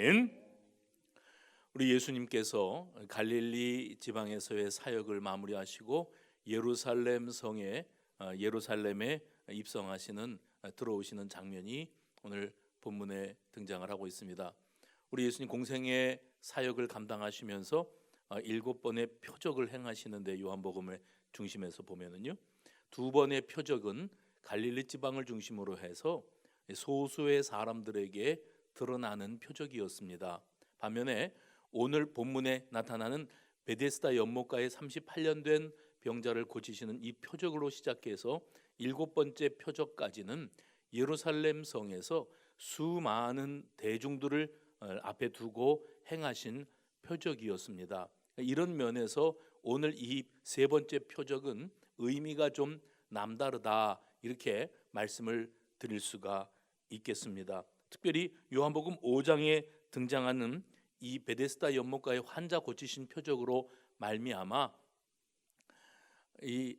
아멘. 우리 예수님께서 갈릴리 지방에서의 사역을 마무리하시고 예루살렘 성에 예루살렘에 입성하시는 들어오시는 장면이 오늘 본문에 등장을 하고 있습니다. 우리 예수님 공생의 사역을 감당하시면서 7번의 표적을 행하시는데 요한복음을 중심에서 보면은요, 2번의 표적은 갈릴리 지방을 중심으로 해서 소수의 사람들에게 드러나는 표적이었습니다. 반면에 오늘 본문에 나타나는 베데스다 연못가에 38년 된 병자를 고치시는 이 표적으로 시작해서 7번째 표적까지는 예루살렘 성에서 수많은 대중들을 앞에 두고 행하신 표적이었습니다. 이런 면에서 오늘 이 3번째 표적은 의미가 좀 남다르다, 이렇게 말씀을 드릴 수가 있겠습니다. 특별히 요한복음 5장에 등장하는 이 베데스다 연못가의 환자 고치신 표적으로 말미암아 이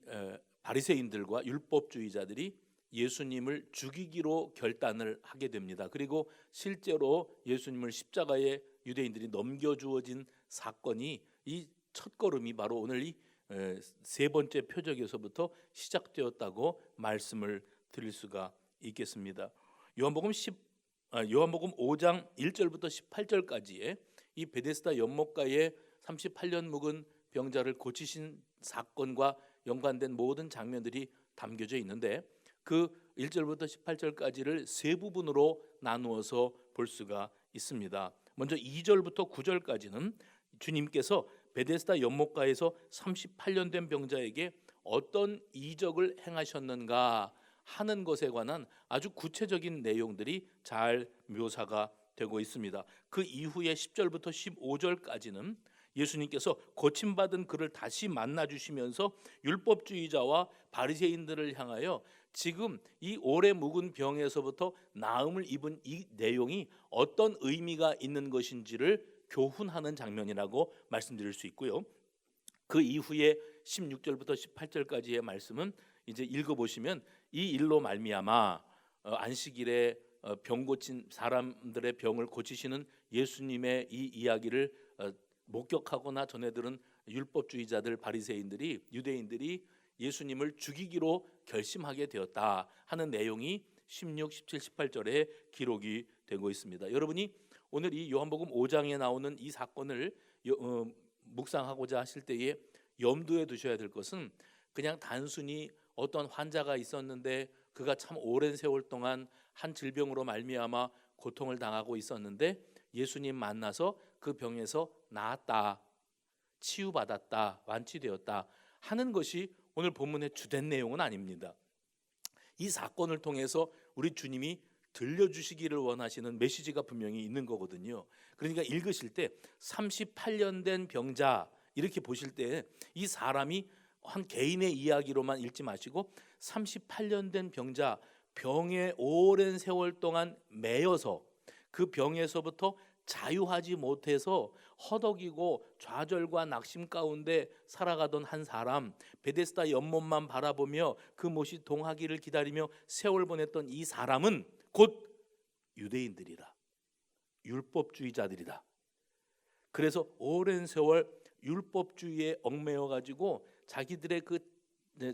바리새인들과 율법주의자들이 예수님을 죽이기로 결단을 하게 됩니다. 그리고 실제로 예수님을 십자가에 유대인들이 넘겨주어진 사건이 이 첫걸음이 바로 오늘 이 3번째 표적에서부터 시작되었다고 말씀을 드릴 수가 있겠습니다. 요한복음 5장 1절부터 18절까지의 이 베데스다 연못가에 38년 묵은 병자를 고치신 사건과 연관된 모든 장면들이 담겨져 있는데, 그 1절부터 18절까지를 세 부분으로 나누어서 볼 수가 있습니다. 먼저 2절부터 9절까지는 주님께서 베데스다 연못가에서 38년 된 병자에게 어떤 이적을 행하셨는가 하는 것에 관한 아주 구체적인 내용들이 잘 묘사가 되고 있습니다. 그 이후에 10절부터 15절까지는 예수님께서 고침받은 그를 다시 만나 주시면서 율법주의자와 바리새인들을 향하여 지금 이 오래 묵은 병에서부터 나음을 입은 이 내용이 어떤 의미가 있는 것인지를 교훈하는 장면이라고 말씀드릴 수 있고요. 그 이후에 16절부터 18절까지의 말씀은 이제 읽어보시면 이 일로 말미암아 안식일에 병 고친 사람들의 병을 고치시는 예수님의 이 이야기를 목격하거나 전해들은 율법주의자들, 바리새인들이, 유대인들이 예수님을 죽이기로 결심하게 되었다 하는 내용이 16, 17, 18절에 기록이 되고 있습니다. 여러분이 오늘 이 요한복음 5장에 나오는 이 사건을 묵상하고자 하실 때에 염두에 두셔야 될 것은 그냥 단순히 어떤 환자가 있었는데 그가 참 오랜 세월 동안 한 질병으로 말미암아 고통을 당하고 있었는데 예수님 만나서 그 병에서 나았다, 치유받았다, 완치되었다 하는 것이 오늘 본문의 주된 내용은 아닙니다. 이 사건을 통해서 우리 주님이 들려주시기를 원하시는 메시지가 분명히 있는 거거든요. 그러니까 읽으실 때 38년 된 병자 이렇게 보실 때 이 사람이 한 개인의 이야기로만 읽지 마시고 38년 된 병자, 병에 오랜 세월 동안 매여서 그 병에서부터 자유하지 못해서 허덕이고 좌절과 낙심 가운데 살아가던 한 사람, 베데스다 연못만 바라보며 그 못이 동하기를 기다리며 세월 보냈던 이 사람은 곧 유대인들이라, 율법주의자들이다. 그래서 오랜 세월 율법주의에 얽매여 가지고 자기들의 그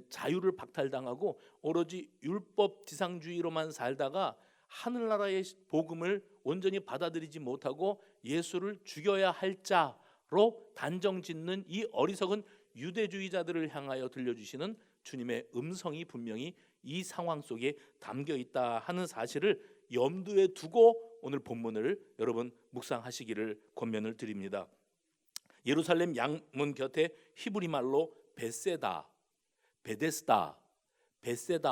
자유를 박탈당하고 오로지 율법 지상주의로만 살다가 하늘나라의 복음을 온전히 받아들이지 못하고 예수를 죽여야 할 자로 단정짓는 이 어리석은 유대주의자들을 향하여 들려주시는 주님의 음성이 분명히 이 상황 속에 담겨 있다 하는 사실을 염두에 두고 오늘 본문을 여러분 묵상하시기를 권면을 드립니다. 예루살렘 양문 곁에 히브리 말로 베세다, 베데스다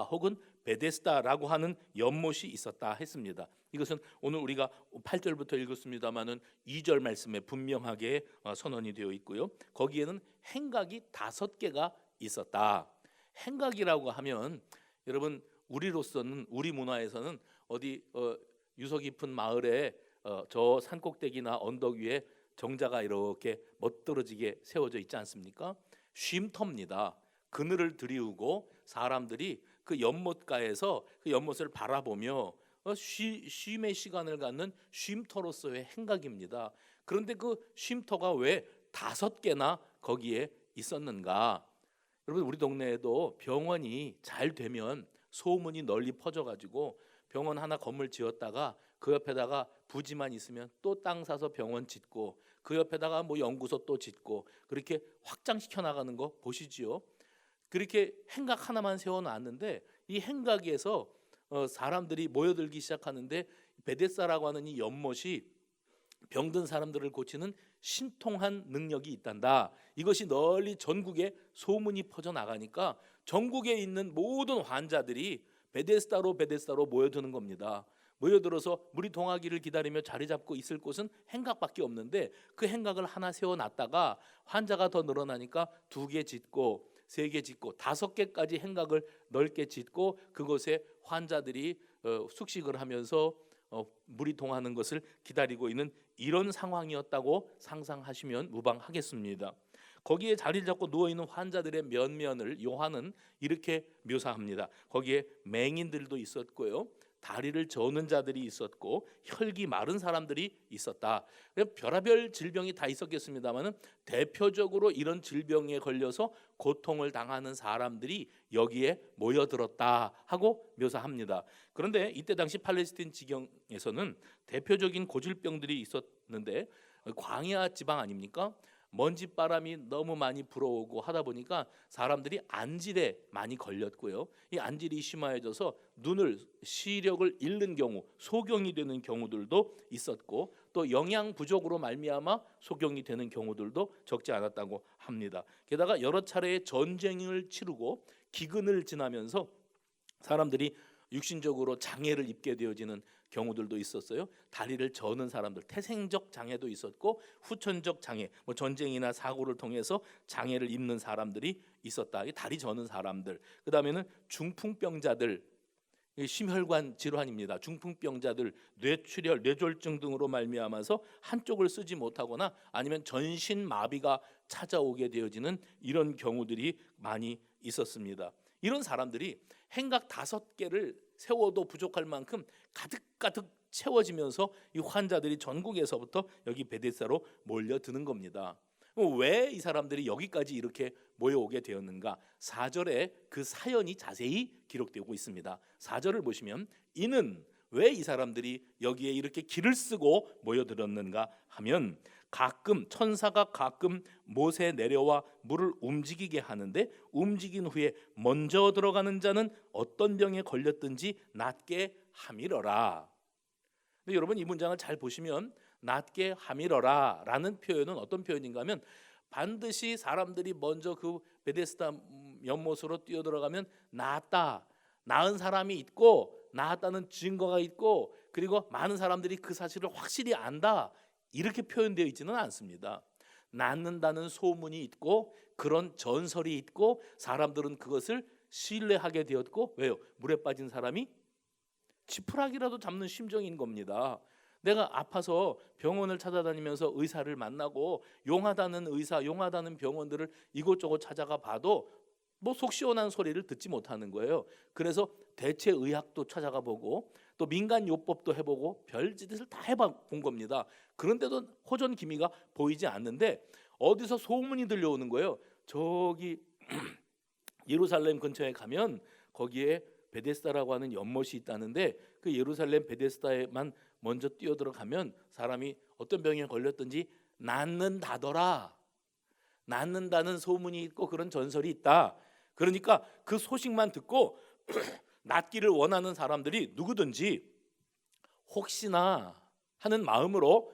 혹은 베데스다라고 하는 연못이 있었다 했습니다. 이것은 오늘 우리가 8절부터 읽었습니다마는 2절 말씀에 분명하게 선언이 되어 있고요. 거기에는 행각이 5개가 있었다. 행각이라고 하면 여러분 우리로서는, 우리 문화에서는 어디 유서 깊은 마을에 저 산꼭대기나 언덕 위에 정자가 이렇게 멋들어지게 세워져 있지 않습니까? 쉼터입니다. 그늘을 들이우고 사람들이 그 연못가에서 그 연못을 바라보며 쉼의 시간을 갖는 쉼터로서의 행각입니다. 그런데 그 쉼터가 왜 5개나 거기에 있었는가? 여러분, 우리 동네에도 병원이 잘 되면 소문이 널리 퍼져가지고 병원 하나 건물 지었다가 그 옆에다가 부지만 있으면 또 땅 사서 병원 짓고 그 옆에다가 뭐 연구소 또 짓고 그렇게 확장시켜 나가는 거 보시지요. 그렇게 행각 하나만 세워놨는데 이 행각에서 사람들이 모여들기 시작하는데 베데스다라고 하는 이 연못이 병든 사람들을 고치는 신통한 능력이 있단다. 이것이 널리 전국에 소문이 퍼져 나가니까 전국에 있는 모든 환자들이 베데스다로 모여드는 겁니다. 모여들어서 물이 동하기를 기다리며 자리 잡고 있을 곳은 행각밖에 없는데 그 행각을 하나 세워놨다가 환자가 더 늘어나니까 2개 짓고 3개 짓고 5개까지 행각을 넓게 짓고 그곳에 환자들이 숙식을 하면서 물이 동하는 것을 기다리고 있는 이런 상황이었다고 상상하시면 무방하겠습니다. 거기에 자리를 잡고 누워있는 환자들의 면면을 요한은 이렇게 묘사합니다. 거기에 맹인들도 있었고요, 다리를 저는 자들이 있었고 혈기 마른 사람들이 있었다. 별의별 질병이 다 있었겠습니다마는 대표적으로 이런 질병에 걸려서 고통을 당하는 사람들이 여기에 모여들었다 하고 묘사합니다. 그런데 이때 당시 팔레스틴 지경에서는 대표적인 고질병들이 있었는데 광야 지방 아닙니까? 먼지바람이 너무 많이 불어오고 하다 보니까 사람들이 안질에 많이 걸렸고요. 이 안질이 심해져서 시력을 잃는 경우, 소경이 되는 경우들도 있었고 또 영양 부족으로 말미암아 소경이 되는 경우들도 적지 않았다고 합니다. 게다가 여러 차례의 전쟁을 치르고 기근을 지나면서 사람들이 육신적으로 장애를 입게 되어지는 경우들도 있었어요. 다리를 저는 사람들, 태생적 장애도 있었고 후천적 장애, 뭐 전쟁이나 사고를 통해서 장애를 입는 사람들이 있었다. 다리 저는 사람들. 그 다음에는 중풍병자들, 심혈관 질환입니다. 중풍병자들, 뇌출혈, 뇌졸중 등으로 말미암아서 한쪽을 쓰지 못하거나 아니면 전신 마비가 찾아오게 되어지는 이런 경우들이 많이 있었습니다. 이런 사람들이 행각 5개를 세워도 부족할 만큼 가득가득 채워지면서 이 환자들이 전국에서부터 여기 베데스다로 몰려드는 겁니다. 왜 이 사람들이 여기까지 이렇게 모여오게 되었는가? 4절에 그 사연이 자세히 기록되고 있습니다. 4절을 보시면 이는 왜 이 사람들이 여기에 이렇게 길을 쓰고 모여들었는가 하면 천사가 가끔 못에 내려와 물을 움직이게 하는데 움직인 후에 먼저 들어가는 자는 어떤 병에 걸렸든지 낫게 함이러라. 근데 여러분, 이 문장을 잘 보시면 낫게 함이러라 라는 표현은 어떤 표현인가 하면 반드시 사람들이 먼저 그 베데스다 연못으로 뛰어들어가면 나은 사람이 있고 나았다는 증거가 있고 그리고 많은 사람들이 그 사실을 확실히 안다, 이렇게 표현되어 있지는 않습니다. 낫는다는 소문이 있고 그런 전설이 있고 사람들은 그것을 신뢰하게 되었고, 왜요? 물에 빠진 사람이 지푸라기라도 잡는 심정인 겁니다. 내가 아파서 병원을 찾아다니면서 의사를 만나고 용하다는 의사, 용하다는 병원들을 이곳저곳 찾아가 봐도 뭐 속 시원한 소리를 듣지 못하는 거예요. 그래서 대체 의학도 찾아가 보고 또 민간 요법도 해보고 별짓을 다 해본 겁니다. 그런데도 호전기미가 보이지 않는데 어디서 소문이 들려오는 거예요. 저기 예루살렘 근처에 가면 거기에 베데스다라고 하는 연못이 있다는데 그 예루살렘 베데스다에만 먼저 뛰어들어가면 사람이 어떤 병에 걸렸든지 낫는다더라. 낫는다는 소문이 있고 그런 전설이 있다. 그러니까 그 소식만 듣고 낫기를 원하는 사람들이 누구든지 혹시나 하는 마음으로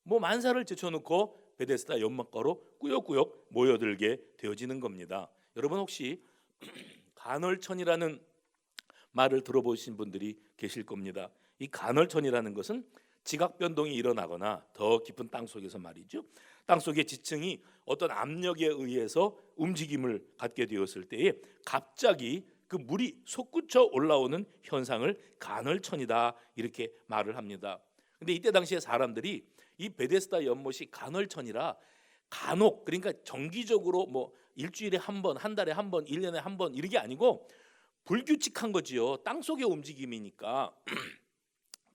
뭐 만사를 제쳐놓고 베데스다 연못가로 꾸역꾸역 모여들게 되어지는 겁니다. 여러분, 혹시 간헐천이라는 말을 들어보신 분들이 계실 겁니다. 이 간헐천이라는 것은 지각 변동이 일어나거나 더 깊은 땅 속에서 말이죠, 땅 속의 지층이 어떤 압력에 의해서 움직임을 갖게 되었을 때에 갑자기 그 물이 솟구쳐 올라오는 현상을 간헐천이다, 이렇게 말을 합니다. 근데 이때 당시에 사람들이 이 베데스다 연못이 간헐천이라 간혹, 그러니까 정기적으로 뭐 일주일에 한 번, 한 달에 한 번, 1년에 한 번 이게 아니고 불규칙한 거지요. 땅 속의 움직임이니까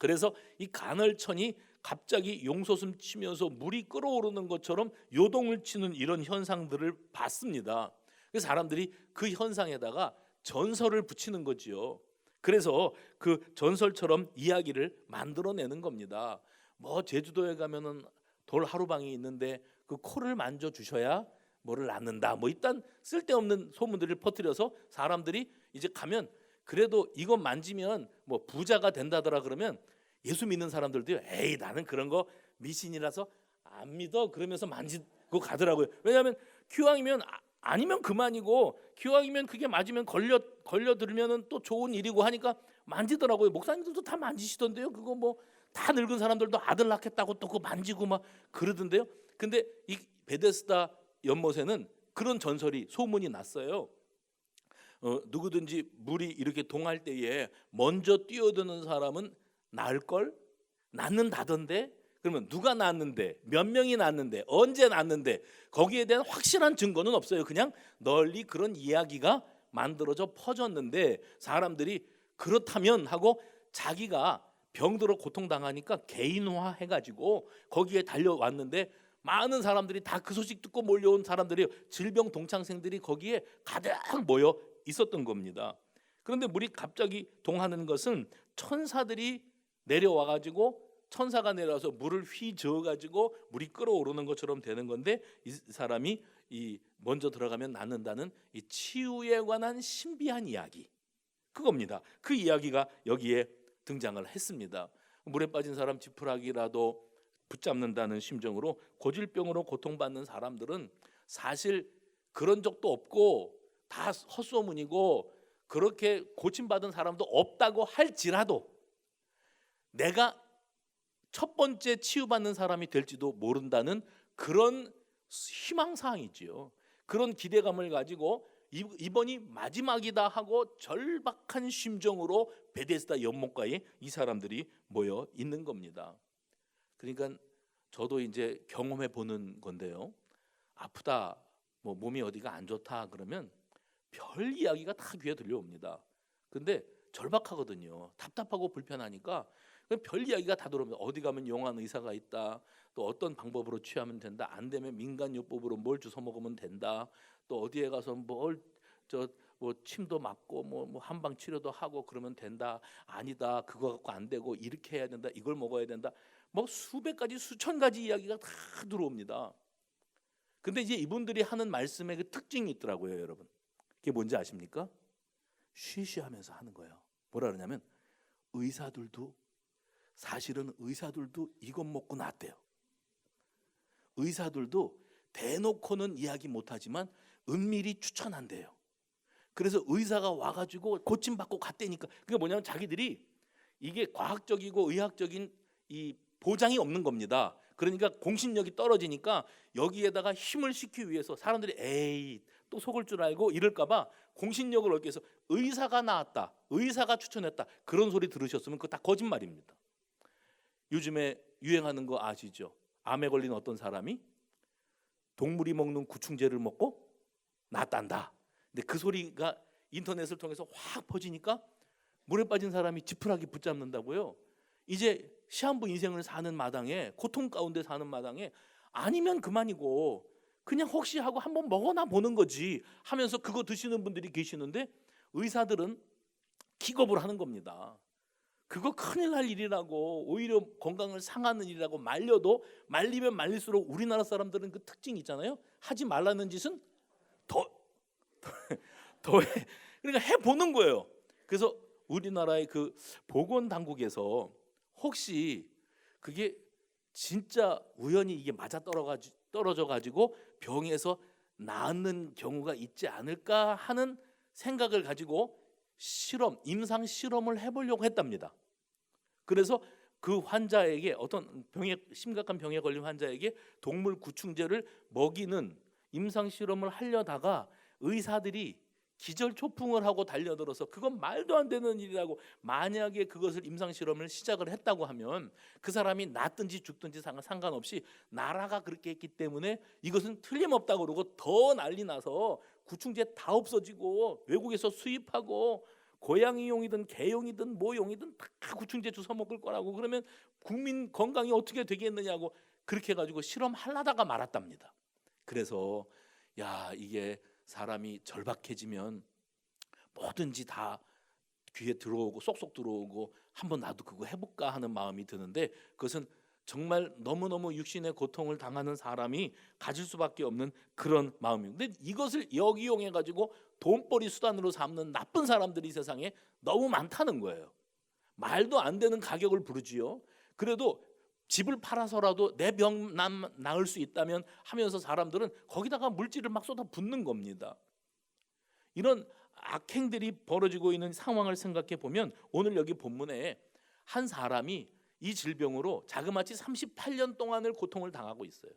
그래서 이 간헐천이 갑자기 용솟음 치면서 물이 끓어오르는 것처럼 요동을 치는 이런 현상들을 봤습니다. 그래서 사람들이 그 현상에다가 전설을 붙이는 거지요. 그래서 그 전설처럼 이야기를 만들어내는 겁니다. 뭐 제주도에 가면은 돌 하루방이 있는데 그 코를 만져 주셔야 뭐를 낳는다. 뭐 일단 쓸데없는 소문들을 퍼뜨려서 사람들이 이제 가면 그래도 이거 만지면 뭐 부자가 된다더라 그러면 예수 믿는 사람들도 에이 나는 그런 거 미신이라서 안 믿어 그러면서 만지고 가더라고요. 왜냐하면 기왕이면 아니면 그만이고 기왕이면 그게 맞으면 걸려들면은 또 좋은 일이고 하니까 만지더라고요. 목사님들도 다 만지시던데요. 그거 뭐 다 늙은 사람들도 아들 낳겠다고 또 그거 만지고 막 그러던데요. 근데 이 베데스다 연못에는 그런 전설이 소문이 났어요. 누구든지 물이 이렇게 동할 때에 먼저 뛰어드는 사람은 낳을 걸 낳는다던데. 그러면 누가 낳았는데 몇 명이 낳았는데 언제 낳았는데 거기에 대한 확실한 증거는 없어요. 그냥 널리 그런 이야기가 만들어져 퍼졌는데 사람들이 그렇다면 하고 자기가 병들어 고통당하니까 개인화 해가지고 거기에 달려왔는데 많은 사람들이 다 그 소식 듣고 몰려온 사람들이 질병 동창생들이 거기에 가득 모여 있었던 겁니다. 그런데 물이 갑자기 동하는 것은 천사들이 내려와가지고 천사가 내려와서 물을 휘저어가지고 물이 끓어오르는 것처럼 되는 건데 이 사람이 이 먼저 들어가면 낫는다는 이 치유에 관한 신비한 이야기 그겁니다. 그 이야기가 여기에 등장을 했습니다. 물에 빠진 사람 지푸라기라도 붙잡는다는 심정으로 고질병으로 고통받는 사람들은 사실 그런 적도 없고 다 헛소문이고 그렇게 고침받은 사람도 없다고 할지라도 내가 첫 번째 치유받는 사람이 될지도 모른다는 그런 희망사항이지요. 그런 기대감을 가지고 이번이 마지막이다 하고 절박한 심정으로 베데스다 연못가에 이 사람들이 모여 있는 겁니다. 그러니까 저도 이제 경험해 보는 건데요. 아프다, 뭐 몸이 어디가 안 좋다 그러면 별 이야기가 다 귀에 들려옵니다. 근데 절박하거든요. 답답하고 불편하니까 별 이야기가 다 들어옵니다. 어디 가면 용한 의사가 있다. 또 어떤 방법으로 취하면 된다. 안 되면 민간요법으로 뭘 주워 먹으면 된다. 또 어디에 가서 뭐 침도 맞고 뭐 한방 치료도 하고 그러면 된다. 아니다. 그거 갖고 안 되고 이렇게 해야 된다. 이걸 먹어야 된다. 뭐 수백 가지 수천 가지 이야기가 다 들어옵니다. 근데 이제 이분들이 하는 말씀에 그 특징이 있더라고요, 여러분. 그게 뭔지 아십니까? 쉬쉬하면서 하는 거예요. 뭐라 그러냐면 사실은 의사들도 이것 먹고 낫대요. 의사들도 대놓고는 이야기 못하지만 은밀히 추천한대요. 그래서 의사가 와가지고 고침받고 갔대니까 그게 뭐냐면 자기들이 이게 과학적이고 의학적인 이 보장이 없는 겁니다. 그러니까 공신력이 떨어지니까 여기에다가 힘을 싣기 위해서 사람들이 에이 또 속을 줄 알고 이럴까봐 공신력을 얻기 위해서 의사가 나왔다, 의사가 추천했다 그런 소리 들으셨으면 그거 다 거짓말입니다. 요즘에 유행하는 거 아시죠? 암에 걸린 어떤 사람이 동물이 먹는 구충제를 먹고 낫단다. 근데 그 소리가 인터넷을 통해서 확 퍼지니까 물에 빠진 사람이 지푸라기 붙잡는다고요. 이제 시한부 인생을 사는 마당에 고통 가운데 사는 마당에 아니면 그만이고 그냥 혹시 하고 한번 먹어나 보는 거지 하면서 그거 드시는 분들이 계시는데 의사들은 기겁을 하는 겁니다. 그거 큰일 날 일이라고 오히려 건강을 상하는 일이라고 말리면 말릴수록 우리나라 사람들은 그 특징이 있잖아요. 하지 말라는 짓은 더 해. 그러니까 해보는 거예요. 그래서 우리나라의 그 보건당국에서 혹시 그게 진짜 우연히 이게 맞아 떨어져 가지고 병에서 낫는 경우가 있지 않을까 하는 생각을 가지고 임상 실험을 해보려고 했답니다. 그래서 그 환자에게 어떤 심각한 병에 걸린 환자에게 동물 구충제를 먹이는 임상 실험을 하려다가 의사들이 기절초풍을 하고 달려들어서 그건 말도 안 되는 일이라고 만약에 그것을 임상 실험을 시작을 했다고 하면 그 사람이 낫든지 죽든지 상관없이 나라가 그렇게 했기 때문에 이것은 틀림없다고 그러고 더 난리 나서 구충제 다 없어지고 외국에서 수입하고 고양이용이든 개용이든 모용이든 다 구충제 주워 먹을 거라고. 그러면 국민 건강이 어떻게 되겠느냐고 그렇게 해가지고 실험하려다가 말았답니다. 그래서 야, 이게 사람이 절박해지면 뭐든지 다 귀에 들어오고 쏙쏙 들어오고 한번 나도 그거 해볼까 하는 마음이 드는데, 그것은 정말 너무너무 육신의 고통을 당하는 사람이 가질 수밖에 없는 그런 마음입니다. 근데 이것을 역이용해 가지고 돈벌이 수단으로 삼는 나쁜 사람들이 세상에 너무 많다는 거예요. 말도 안 되는 가격을 부르지요. 그래도 집을 팔아서라도 내 병 나을 수 있다면 하면서 사람들은 거기다가 물질을 막 쏟아 붓는 겁니다. 이런 악행들이 벌어지고 있는 상황을 생각해 보면 오늘 여기 본문에 한 사람이 이 질병으로 자그마치 38년 동안을 고통을 당하고 있어요.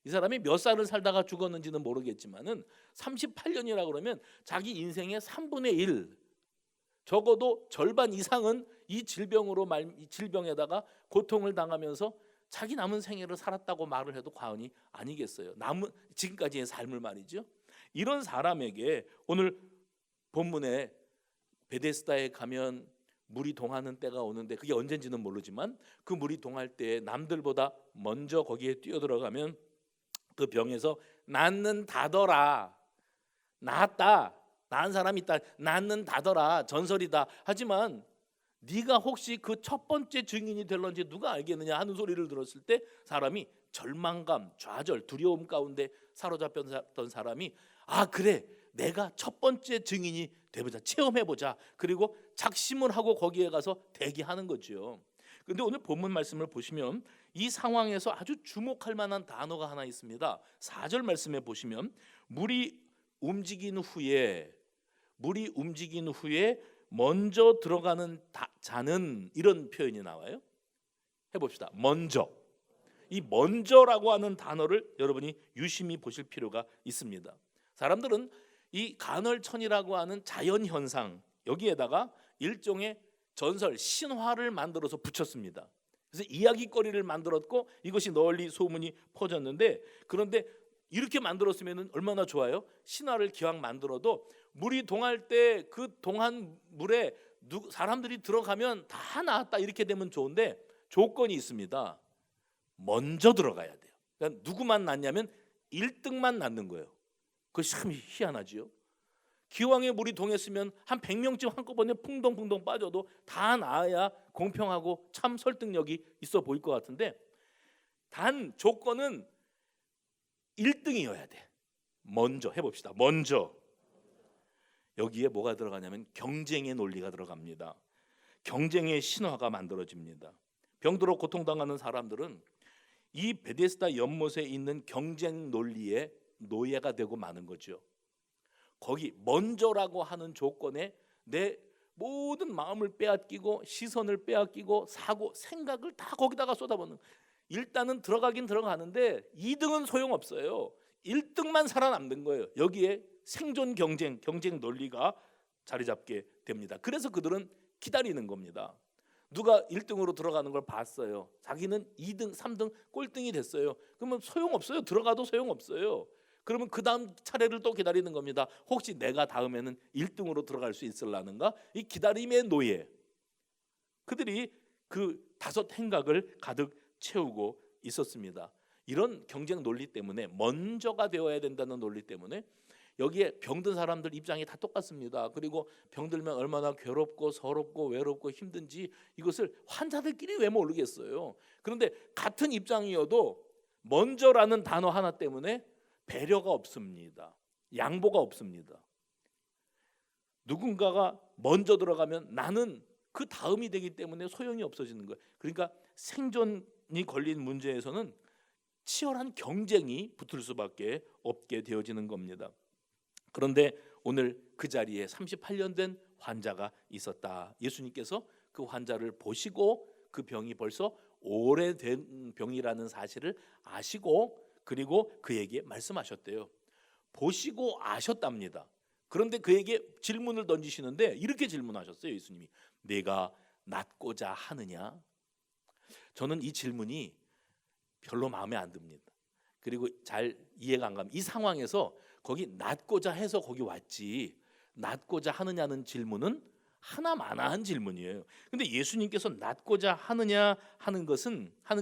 이 사람이 몇 살을 살다가 죽었는지는 모르겠지만은 38년이라 그러면 자기 인생의 3분의 1, 적어도 절반 이상은 이 질병에다가 고통을 당하면서 자기 남은 생애를 살았다고 말을 해도 과언이 아니겠어요. 지금까지의 삶을 말이죠. 이런 사람에게 오늘 본문에 베데스다에 가면 물이 동하는 때가 오는데, 그게 언젠지는 모르지만 그 물이 동할 때 남들보다 먼저 거기에 뛰어들어가면 그 병에서 낫는다더라. 나았다. 나은 사람이 있다. 낫는다더라. 전설이다. 하지만 네가 혹시 그 첫 번째 증인이 될런지 누가 알겠느냐 하는 소리를 들었을 때 사람이 절망감, 좌절, 두려움 가운데 사로잡혔던 사람이 그래, 내가 첫 번째 증인이 돼보자, 체험해보자. 그리고 작심을 하고 거기에 가서 대기하는 거죠. 그런데 오늘 본문 말씀을 보시면 이 상황에서 아주 주목할 만한 단어가 하나 있습니다. 4절 말씀에 보시면 물이 움직인 후에 먼저 들어가는 자는, 이런 표현이 나와요. 해봅시다. 먼저. 이 먼저라고 하는 단어를 여러분이 유심히 보실 필요가 있습니다. 사람들은 이 간헐천이라고 하는 자연현상, 여기에다가 일종의 전설, 신화를 만들어서 붙였습니다. 그래서 이야기거리를 만들었고 이것이 널리 소문이 퍼졌는데, 그런데 이렇게 만들었으면 얼마나 좋아요. 신화를 기왕 만들어도 물이 동할 때 그 동한 물에 사람들이 들어가면 다 나았다 이렇게 되면 좋은데 조건이 있습니다. 먼저 들어가야 돼요. 그러니까 누구만 낫냐면 1등만 낫는 거예요. 그것이 참 희한하지요. 기왕에 물이 동했으면 한 100명쯤 한꺼번에 풍덩풍덩 빠져도 다 나아야 공평하고 참 설득력이 있어 보일 것 같은데, 단 조건은 1등이어야 돼. 먼저 해봅시다. 먼저. 여기에 뭐가 들어가냐면 경쟁의 논리가 들어갑니다. 경쟁의 신화가 만들어집니다. 병들어 고통당하는 사람들은 이 베데스다 연못에 있는 경쟁 논리에 노예가 되고 마는 거죠. 거기 먼저라고 하는 조건에 내 모든 마음을 빼앗기고 시선을 빼앗기고 사고 생각을 다 거기다가 쏟아붓는, 일단은 들어가긴 들어가는데 2등은 소용없어요. 1등만 살아남는 거예요. 여기에 생존 경쟁 논리가 자리 잡게 됩니다. 그래서 그들은 기다리는 겁니다. 누가 1등으로 들어가는 걸 봤어요. 자기는 2등, 3등, 꼴등이 됐어요. 그러면 소용없어요. 들어가도 소용없어요. 그러면 그 다음 차례를 또 기다리는 겁니다. 혹시 내가 다음에는 1등으로 들어갈 수 있을라는가? 이 기다림의 노예. 그들이 그 5 행각을 가득 채우고 있었습니다. 이런 경쟁 논리 때문에, 먼저가 되어야 된다는 논리 때문에 여기에 병든 사람들 입장이 다 똑같습니다. 그리고 병들면 얼마나 괴롭고 서럽고 외롭고 힘든지 이것을 환자들끼리 왜 모르겠어요. 그런데 같은 입장이어도 먼저라는 단어 하나 때문에 배려가 없습니다. 양보가 없습니다. 누군가가 먼저 들어가면 나는 그 다음이 되기 때문에 소용이 없어지는 거예요. 그러니까 생존이 걸린 문제에서는 치열한 경쟁이 붙을 수밖에 없게 되어지는 겁니다. 그런데 오늘 그 자리에 38년 된 환자가 있었다. 예수님께서 그 환자를 보시고 그 병이 벌써 오래된 병이라는 사실을 아시고 그리고 그에게 말씀하셨대요. 보시고 아셨답니다. 그런데 그에게 질문을 던지시는데 이렇게 질문하셨어요. 예수님이 내가 낫고자 하느냐? 저는 이 질문이 별로 마음에 안 듭니다. 그리고 잘 이해가 안 갑니다. 이 상황에서 거기 낫고자 해서 거기 왔지 낫고자 하느냐는 질문은 하나마나한 질문이에요. 근데 예수님께서 낫고자 하느냐 하는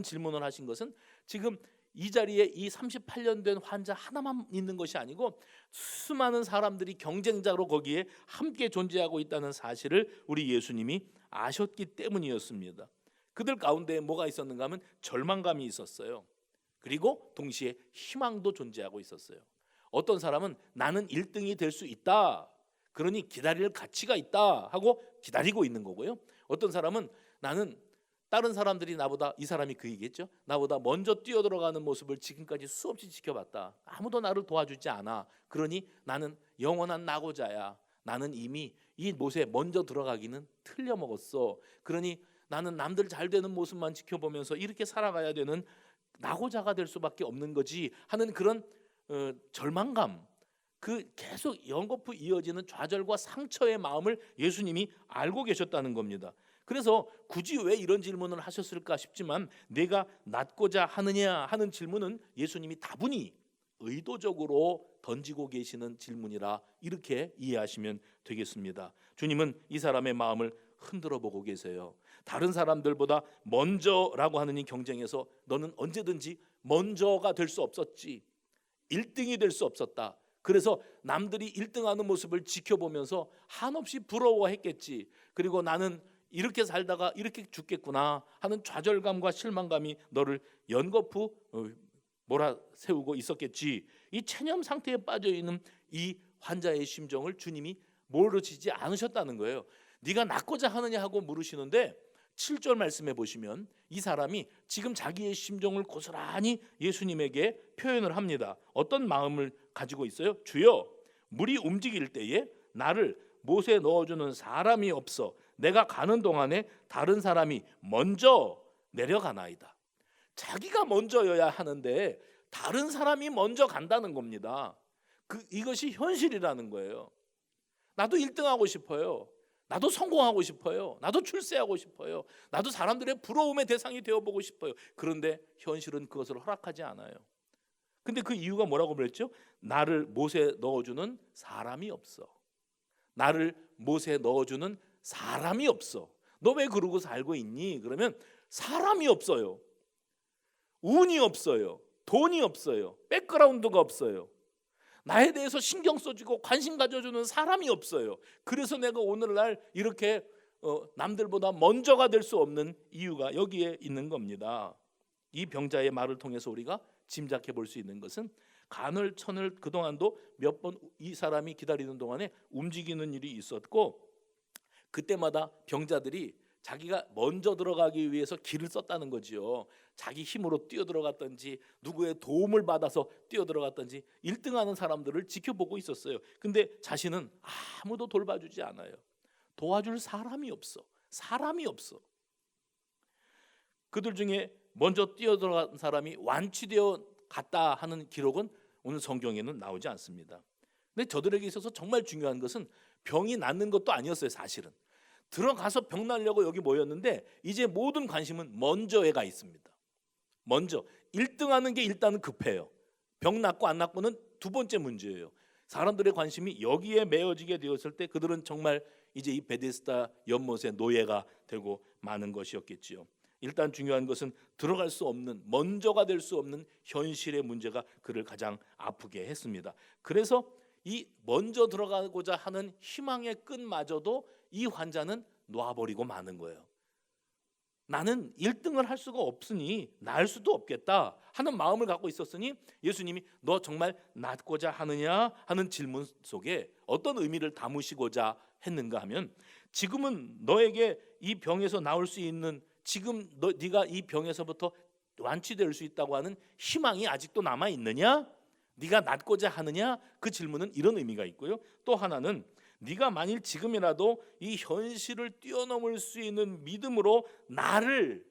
질문을 하신 것은 지금 이 자리에 이 38년 된 환자 하나만 있는 것이 아니고 수많은 사람들이 경쟁자로 거기에 함께 존재하고 있다는 사실을 우리 예수님이 아셨기 때문이었습니다. 그들 가운데 뭐가 있었는가 하면 절망감이 있었어요. 그리고 동시에 희망도 존재하고 있었어요. 어떤 사람은 나는 1등이 될 수 있다, 그러니 기다릴 가치가 있다 하고 기다리고 있는 거고요. 어떤 사람은 나는 다른 사람들이 나보다, 이 사람이 그 얘기했죠, 나보다 먼저 뛰어들어가는 모습을 지금까지 수없이 지켜봤다. 아무도 나를 도와주지 않아. 그러니 나는 영원한 낙오자야. 나는 이미 이 못에 먼저 들어가기는 틀려먹었어. 그러니 나는 남들 잘 되는 모습만 지켜보면서 이렇게 살아가야 되는 낙오자가 될 수밖에 없는 거지 하는 그런 절망감, 그 계속 연거푸 이어지는 좌절과 상처의 마음을 예수님이 알고 계셨다는 겁니다. 그래서 굳이 왜 이런 질문을 하셨을까 싶지만, 내가 낫고자 하느냐 하는 질문은 예수님이 다분히 의도적으로 던지고 계시는 질문이라 이렇게 이해하시면 되겠습니다. 주님은 이 사람의 마음을 흔들어 보고 계세요. 다른 사람들보다 먼저라고 하는 이 경쟁에서 너는 언제든지 먼저가 될 수 없었지, 1등이 될 수 없었다. 그래서 남들이 1등하는 모습을 지켜보면서 한없이 부러워했겠지. 그리고 나는 이렇게 살다가 이렇게 죽겠구나 하는 좌절감과 실망감이 너를 연거푸 몰아세우고 있었겠지. 이 체념 상태에 빠져 있는 이 환자의 심정을 주님이 모르시지 않으셨다는 거예요. 네가 낫고자 하느냐 하고 물으시는데 7절 말씀해 보시면 이 사람이 지금 자기의 심정을 고스란히 예수님에게 표현을 합니다. 어떤 마음을 가지고 있어요? 주여, 물이 움직일 때에 나를 못에 넣어주는 사람이 없어 내가 가는 동안에 다른 사람이 먼저 내려가나이다. 자기가 먼저여야 하는데 다른 사람이 먼저 간다는 겁니다. 이것이 현실이라는 거예요. 나도 1등하고 싶어요. 나도 성공하고 싶어요. 나도 출세하고 싶어요. 나도 사람들의 부러움의 대상이 되어보고 싶어요. 그런데 현실은 그것을 허락하지 않아요. 근데 그 이유가 뭐라고 그랬죠? 나를 못에 넣어주는 사람이 없어. 나를 못에 넣어주는 사람이 없어. 너 왜 그러고 살고 있니? 그러면 사람이 없어요. 운이 없어요. 돈이 없어요. 백그라운드가 없어요. 나에 대해서 신경 써주고 관심 가져주는 사람이 없어요. 그래서 내가 오늘날 이렇게 남들보다 먼저가 될 수 없는 이유가 여기에 있는 겁니다. 이 병자의 말을 통해서 우리가 짐작해 볼 수 있는 것은 간을 천을 그동안도 몇 번 이 사람이 기다리는 동안에 움직이는 일이 있었고, 그때마다 병자들이 자기가 먼저 들어가기 위해서 길을 썼다는 거지요. 자기 힘으로 뛰어들어갔든지 누구의 도움을 받아서 뛰어들어갔든지 1등하는 사람들을 지켜보고 있었어요. 근데 자신은 아무도 돌봐주지 않아요. 도와줄 사람이 없어. 사람이 없어. 그들 중에 먼저 뛰어들어간 사람이 완치되어 갔다 하는 기록은 오늘 성경에는 나오지 않습니다. 근데 저들에게 있어서 정말 중요한 것은 병이 낫는 것도 아니었어요. 사실은 들어가서 병 나려고 여기 모였는데 이제 모든 관심은 먼저에 가 있습니다. 먼저 1등하는 게 일단은 급해요. 병 낫고 안 낫고는 두 번째 문제예요. 사람들의 관심이 여기에 메어지게 되었을 때 그들은 정말 이제 이 베데스다 연못의 노예가 되고 마는 것이었겠지요. 일단 중요한 것은 들어갈 수 없는, 먼저가 될 수 없는 현실의 문제가 그를 가장 아프게 했습니다. 그래서 이 먼저 들어가고자 하는 희망의 끈마저도 이 환자는 놔버리고 마는 거예요. 나는 1등을 할 수가 없으니 나을 수도 없겠다 하는 마음을 갖고 있었으니 예수님이 너 정말 낫고자 하느냐 하는 질문 속에 어떤 의미를 담으시고자 했는가 하면, 지금은 너에게 이 병에서 나올 수 있는, 지금 네가 이 병에서부터 완치될 수 있다고 하는 희망이 아직도 남아 있느냐? 네가 낫고자 하느냐? 그 질문은 이런 의미가 있고요. 또 하나는 네가 만일 지금이라도 이 현실을 뛰어넘을 수 있는 믿음으로 나를,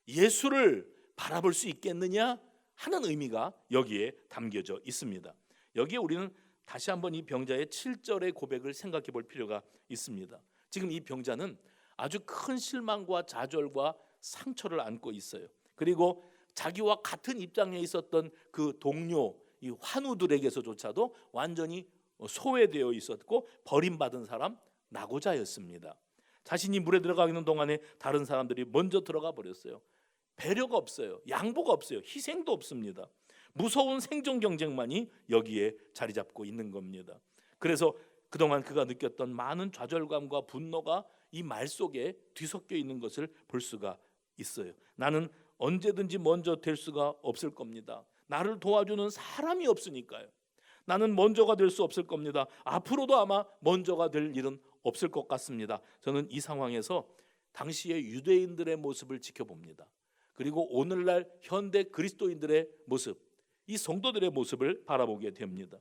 예수를 바라볼 수 있겠느냐 하는 의미가 여기에 담겨져 있습니다. 여기에 우리는 다시 한번 이 병자의 7절의 고백을 생각해 볼 필요가 있습니다. 지금 이 병자는 아주 큰 실망과 좌절과 상처를 안고 있어요. 그리고 자기와 같은 입장에 있었던 그 동료, 이 환우들에게서조차도 완전히 소외되어 있었고 버림받은 사람, 낙오자였습니다. 자신이 물에 들어가 있는 동안에 다른 사람들이 먼저 들어가 버렸어요. 배려가 없어요. 양보가 없어요. 희생도 없습니다. 무서운 생존 경쟁만이 여기에 자리 잡고 있는 겁니다. 그래서 그동안 그가 느꼈던 많은 좌절감과 분노가 이 말 속에 뒤섞여 있는 것을 볼 수가 있어요. 나는 언제든지 먼저 될 수가 없을 겁니다. 나를 도와주는 사람이 없으니까요. 나는 먼저가 될 수 없을 겁니다. 앞으로도 아마 먼저가 될 일은 없을 것 같습니다. 저는 이 상황에서 당시의 유대인들의 모습을 지켜봅니다. 그리고 오늘날 현대 그리스도인들의 모습, 이 성도들의 모습을 바라보게 됩니다.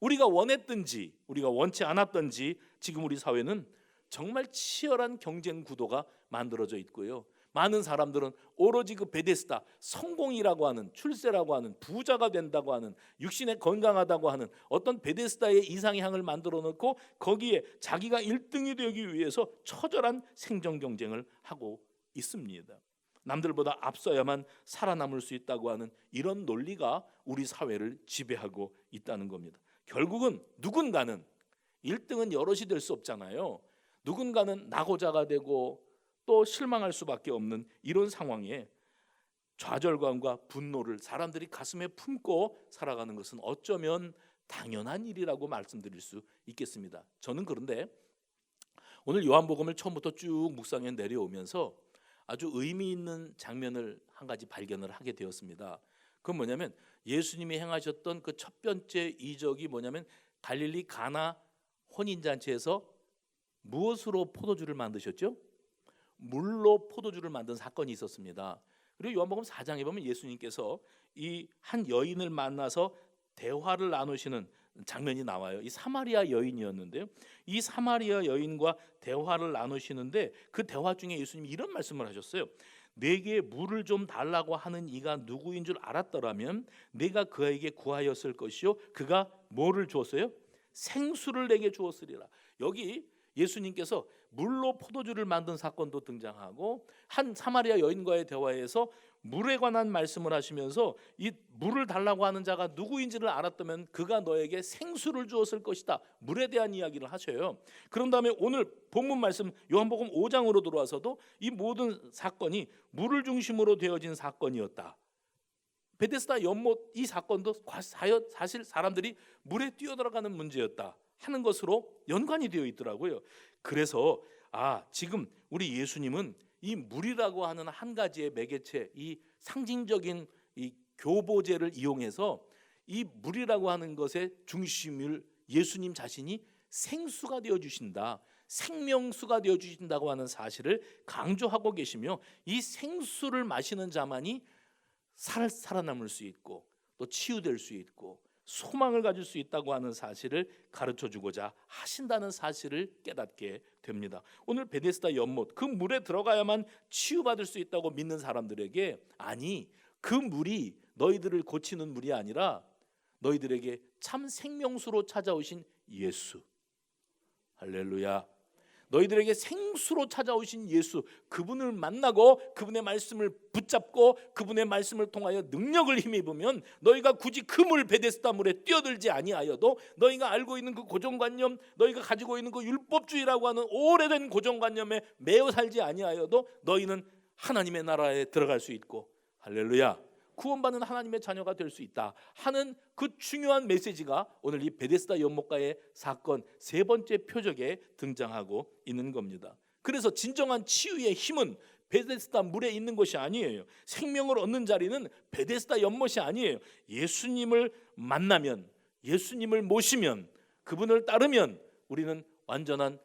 우리가 원했든지 우리가 원치 않았든지 지금 우리 사회는 정말 치열한 경쟁 구도가 만들어져 있고요. 많은 사람들은 오로지 그 베데스다, 성공이라고 하는, 출세라고 하는, 부자가 된다고 하는, 육신에 건강하다고 하는 어떤 베데스다의 이상향을 만들어 놓고 거기에 자기가 1등이 되기 위해서 처절한 생존 경쟁을 하고 있습니다. 남들보다 앞서야만 살아남을 수 있다고 하는 이런 논리가 우리 사회를 지배하고 있다는 겁니다. 결국은 누군가는 1등은 여럿이 될 수 없잖아요. 누군가는 낙오자가 되고 또 실망할 수밖에 없는 이런 상황에 좌절감과 분노를 사람들이 가슴에 품고 살아가는 것은 어쩌면 당연한 일이라고 말씀드릴 수 있겠습니다. 저는 그런데 오늘 요한복음을 처음부터 쭉 묵상해 내려오면서 아주 의미 있는 장면을 한 가지 발견을 하게 되었습니다. 그건 뭐냐면 예수님이 행하셨던 그 첫 번째 이적이 뭐냐면 갈릴리 가나 혼인잔치에서 무엇으로 포도주를 만드셨죠? 물로 포도주를 만든 사건이 있었습니다. 그리고 요한복음 4장에 보면 예수님께서 이 한 여인을 만나서 대화를 나누시는 장면이 나와요. 이 사마리아 여인이었는데요. 이 사마리아 여인과 대화를 나누시는데 그 대화 중에 예수님이 이런 말씀을 하셨어요. 내게 물을 좀 달라고 하는 이가 누구인 줄 알았더라면 내가 그에게 구하였을 것이요 그가 뭐를 주었어요? 생수를 내게 주었으리라. 여기 예수님께서 물로 포도주를 만든 사건도 등장하고 한 사마리아 여인과의 대화에서 물에 관한 말씀을 하시면서 이 물을 달라고 하는 자가 누구인지를 알았다면 그가 너에게 생수를 주었을 것이다. 물에 대한 이야기를 하셔요. 그런 다음에 오늘 본문 말씀 요한복음 5장으로 들어와서도 이 모든 사건이 물을 중심으로 되어진 사건이었다. 베데스다 연못 이 사건도 사실 사람들이 물에 뛰어들어가는 문제였다 하는 것으로 연관이 되어 있더라고요. 그래서 지금 우리 예수님은 이 물이라고 하는 한 가지의 매개체, 이 상징적인 이 교보제를 이용해서 이 물이라고 하는 것의 중심을 예수님 자신이 생수가 되어 주신다, 생명수가 되어 주신다고 하는 사실을 강조하고 계시며 이 생수를 마시는 자만이 살아남을 수 있고 또 치유될 수 있고 소망을 가질 수 있다고 하는 사실을 가르쳐주고자 하신다는 사실을 깨닫게 됩니다. 오늘 베데스다 연못, 그 물에 들어가야만 치유받을 수 있다고 믿는 사람들에게 아니, 그 물이 너희들을 고치는 물이 아니라 너희들에게 참 생명수로 찾아오신 예수, 할렐루야, 너희들에게 생수로 찾아오신 예수, 그분을 만나고 그분의 말씀을 붙잡고 그분의 말씀을 통하여 능력을 힘입으면 너희가 굳이 그 물 베데스다 물에 뛰어들지 아니하여도 너희가 알고 있는 그 고정관념, 너희가 가지고 있는 그 율법주의라고 하는 오래된 고정관념에 매여 살지 아니하여도 너희는 하나님의 나라에 들어갈 수 있고, 할렐루야, 구원받는 하나님의 자녀가 될 수 있다 하는 그 중요한 메시지가 오늘 이 베데스다 연못가의 사건 세 번째 표적에 등장하고 있는 겁니다. 그래서 진정한 치유의 힘은 베데스다 물에 있는 것이 아니에요. 생명을 얻는 자리는 베데스다 연못이 아니에요. 예수님을 만나면, 예수님을 모시면, 그분을 따르면 우리는 완전한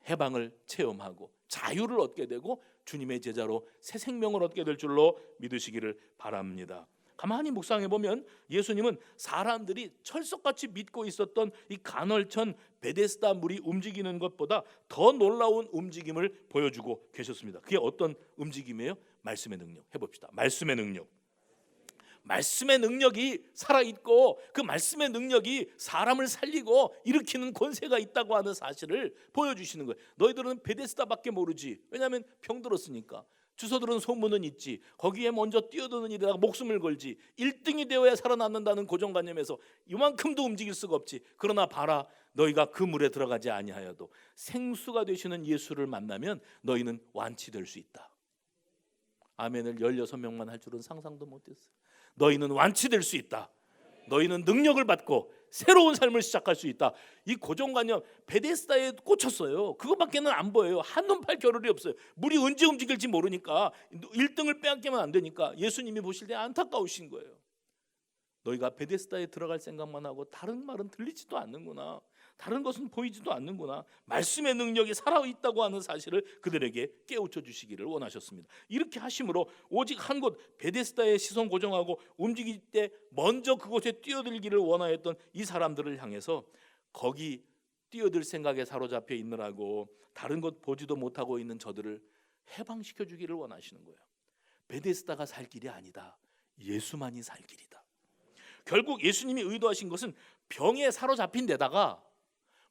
해방을 체험하고 자유를 얻게 되고 주님의 제자로 새 생명을 얻게 될 줄로 믿으시기를 바랍니다. 가만히 묵상해 보면 예수님은 사람들이 철석같이 믿고 있었던 이 간헐천 베데스다 물이 움직이는 것보다 더 놀라운 움직임을 보여주고 계셨습니다. 그게 어떤 움직임이에요? 말씀의 능력. 해봅시다. 말씀의 능력. 말씀의 능력이 살아있고 그 말씀의 능력이 사람을 살리고 일으키는 권세가 있다고 하는 사실을 보여주시는 거예요. 너희들은 베데스다밖에 모르지. 왜냐하면 병들었으니까. 주워들은 소문은 있지. 거기에 먼저 뛰어드는 일에다가 목숨을 걸지. 1등이 되어야 살아남는다는 고정관념에서 이만큼도 움직일 수가 없지. 그러나 봐라, 너희가 그 물에 들어가지 아니하여도 생수가 되시는 예수를 만나면 너희는 완치될 수 있다. 아멘을 16명만 할 줄은 상상도 못했어요. 너희는 완치될 수 있다. 너희는 능력을 받고 새로운 삶을 시작할 수 있다. 이 고정관념, 베데스다에 꽂혔어요. 그것밖에는 안 보여요. 한눈 팔 겨를이 없어요. 물이 언제 움직일지 모르니까, 1등을 빼앗기면 안 되니까 예수님이 보실 때 안타까우신 거예요. 너희가 베데스다에 들어갈 생각만 하고 다른 말은 들리지도 않는구나. 다른 것은 보이지도 않는구나. 말씀의 능력이 살아있다고 하는 사실을 그들에게 깨우쳐 주시기를 원하셨습니다. 이렇게 하심으로 오직 한 곳 베데스다에 시선 고정하고 움직일 때 먼저 그곳에 뛰어들기를 원하였던 이 사람들을 향해서 거기 뛰어들 생각에 사로잡혀 있느라고 다른 것 보지도 못하고 있는 저들을 해방시켜 주기를 원하시는 거예요. 베데스다가 살 길이 아니다. 예수만이 살 길이다. 결국 예수님이 의도하신 것은 병에 사로잡힌 데다가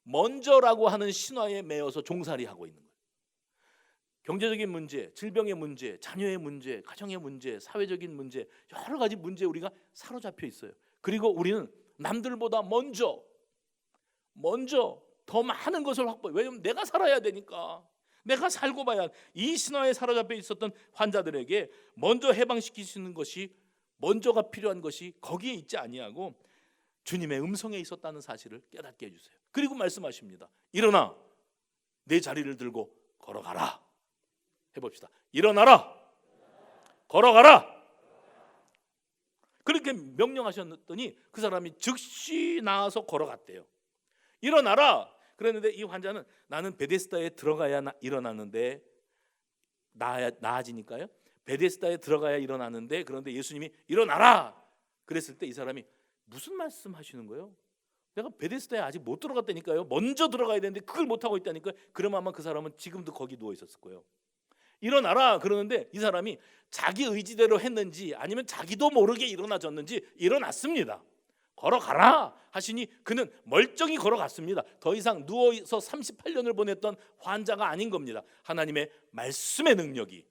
먼저라고 하는 신화에 매여서 종살이하고 있는 거예요. 경제적인 문제, 질병의 문제, 자녀의 문제, 가정의 문제, 사회적인 문제, 여러 가지 문제에 우리가 사로잡혀 있어요. 그리고 우리는 남들보다 먼저 더 많은 것을 확보해요. 왜냐하면 내가 살아야 되니까. 내가 살고 봐야. 이 신화에 사로잡혀 있었던 환자들에게 먼저 해방시키시는 것이, 먼저가 필요한 것이 거기에 있지 아니하고 주님의 음성에 있었다는 사실을 깨닫게 해주세요. 그리고 말씀하십니다. 일어나 내 자리를 들고 걸어가라. 해봅시다. 일어나라, 걸어가라. 그렇게 명령하셨더니 그 사람이 즉시 나와서 걸어갔대요. 일어나라. 그랬는데 이 환자는 나는 베데스다에 들어가야 일어나는데 나아지니까요. 베데스다에 들어가야 일어나는데, 그런데 예수님이 일어나라 그랬을 때 이 사람이 무슨 말씀하시는 거예요? 내가 베데스다에 아직 못 들어갔다니까요. 먼저 들어가야 되는데 그걸 못하고 있다니까요. 그러면 아마 그 사람은 지금도 거기 누워 있었을 거예요. 일어나라 그러는데 이 사람이 자기 의지대로 했는지 아니면 자기도 모르게 일어나졌는지 일어났습니다. 걸어가라 하시니 그는 멀쩡히 걸어갔습니다. 더 이상 누워서 38년을 보냈던 환자가 아닌 겁니다. 하나님의 말씀의 능력이